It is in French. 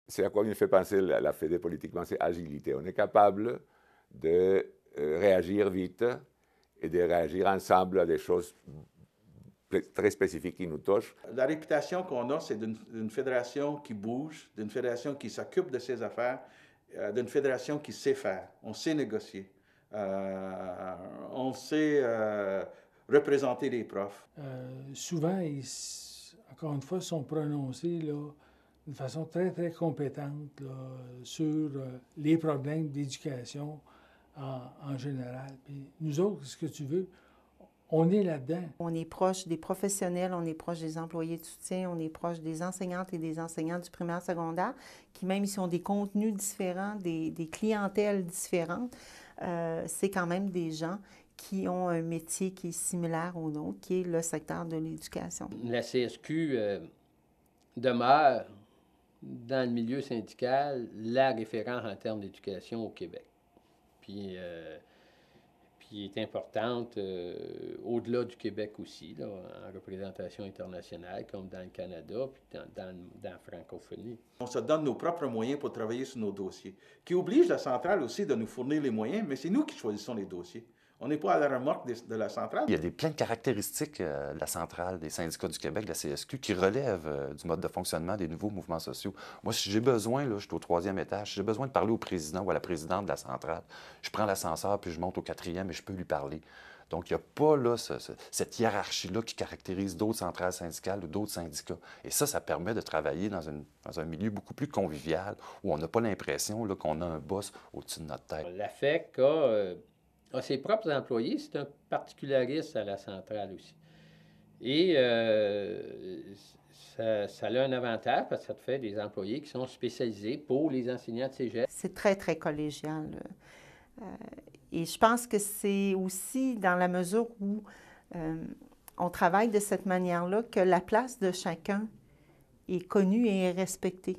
c'est à quoi il me fait penser la Fédé politiquement, c'est agilité. On est capable de réagir vite et de réagir ensemble à des choses très spécifiques qui nous touchent. La réputation qu'on a, c'est d'une fédération qui bouge, d'une fédération qui s'occupe de ses affaires, d'une fédération qui sait faire. On sait négocier. On sait représenter les profs. Souvent, encore une fois, sont prononcés là, d'une façon très, très compétente là, sur les problèmes d'éducation en général. Puis nous autres, ce que tu veux, on est là-dedans. On est proche des professionnels, on est proche des employés de soutien, on est proche des enseignantes et des enseignants du primaire secondaire, qui même s'ils ont des contenus différents, des clientèles différentes, c'est quand même des gens qui ont un métier qui est similaire au nôtre, qui est le secteur de l'éducation. La CSQ demeure, dans le milieu syndical, la référence en termes d'éducation au Québec. Puis est importante au-delà du Québec aussi, là, en représentation internationale, comme dans le Canada, puis dans la francophonie. On se donne nos propres moyens pour travailler sur nos dossiers, qui oblige la centrale aussi de nous fournir les moyens, mais c'est nous qui choisissons les dossiers. On n'est pas à la remorque de la centrale. Il y a plein de caractéristiques de la centrale des syndicats du Québec, de la CSQ, qui relèvent du mode de fonctionnement des nouveaux mouvements sociaux. Moi, si j'ai besoin, là, je suis au 3e étage, si j'ai besoin de parler au président ou à la présidente de la centrale, je prends l'ascenseur puis je monte au 4e et je peux lui parler. Donc, il n'y a pas là, cette hiérarchie-là qui caractérise d'autres centrales syndicales ou d'autres syndicats. Et ça permet de travailler dans un milieu beaucoup plus convivial, où on n'a pas l'impression qu'on a un boss au-dessus de notre tête. La FEC a ses propres employés, c'est un particulariste à la centrale aussi. Et ça a un avantage parce que ça te fait des employés qui sont spécialisés pour les enseignants de cégep. C'est très, très collégial. Et je pense que c'est aussi dans la mesure où on travaille de cette manière-là que la place de chacun est connue et est respectée.